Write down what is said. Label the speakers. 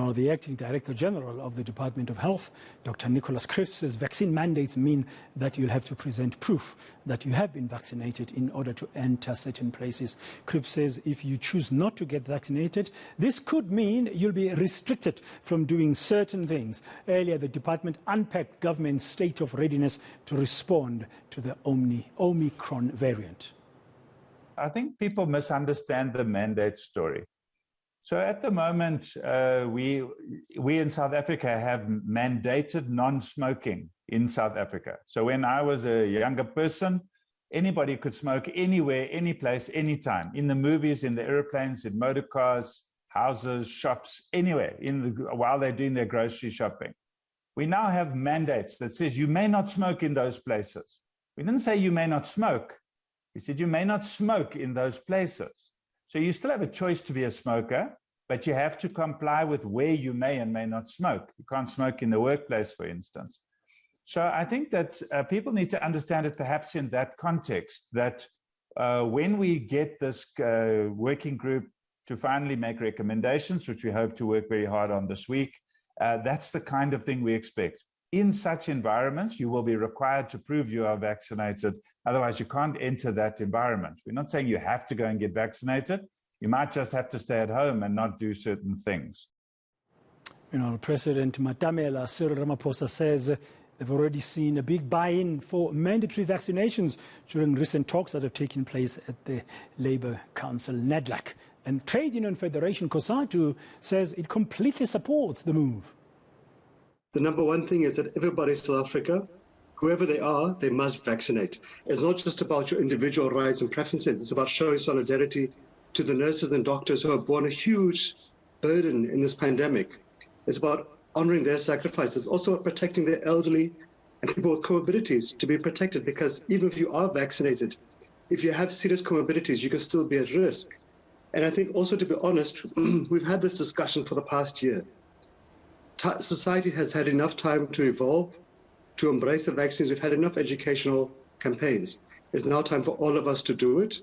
Speaker 1: Now, the Acting Director General of the Department of Health, Dr. Nicholas Cripps, says vaccine mandates mean that you'll have to present proof that you have been vaccinated in order to enter certain places. Cripps says if you choose not to get vaccinated, this could mean you'll be restricted from doing certain things. Earlier, the department unpacked government's state of readiness to respond to the Omicron variant.
Speaker 2: I think people misunderstand the mandate story. So at the moment, we in South Africa have mandated non-smoking in South Africa. So when I was a younger person, anybody could smoke anywhere, any place, anytime, in the movies, in the airplanes, in motor cars, houses, shops, anywhere, while they're doing their grocery shopping. We now have mandates that says you may not smoke in those places. We didn't say you may not smoke. We said you may not smoke in those places. So you still have a choice to be a smoker, but you have to comply with where you may and may not smoke. You can't smoke in the workplace, for instance. So I think that people need to understand it perhaps in that context, that when we get this working group to finally make recommendations, which we hope to work very hard on this week, that's the kind of thing we expect. In such environments, you will be required to prove you are vaccinated. Otherwise, you can't enter that environment. We're not saying you have to go and get vaccinated. You might just have to stay at home and not do certain things.
Speaker 1: You know, President Matamela Cyril Ramaphosa says they've already seen a big buy-in for mandatory vaccinations during recent talks that have taken place at the Labour Council, NEDLAC. And Trade Union Federation, COSATU, says it completely supports the move.
Speaker 3: The number one thing is that everybody in South Africa, whoever they are, they must vaccinate. It's not just about your individual rights and preferences. It's about showing solidarity to the nurses and doctors who have borne a huge burden in this pandemic. It's about honoring their sacrifices, also about protecting their elderly and people with comorbidities to be protected, because even if you are vaccinated, if you have serious comorbidities, you can still be at risk. And I think also, to be honest, we've had this discussion for the past year. Society has had enough time to evolve, to embrace the vaccines. We've had enough educational campaigns. It's now time for all of us to do it.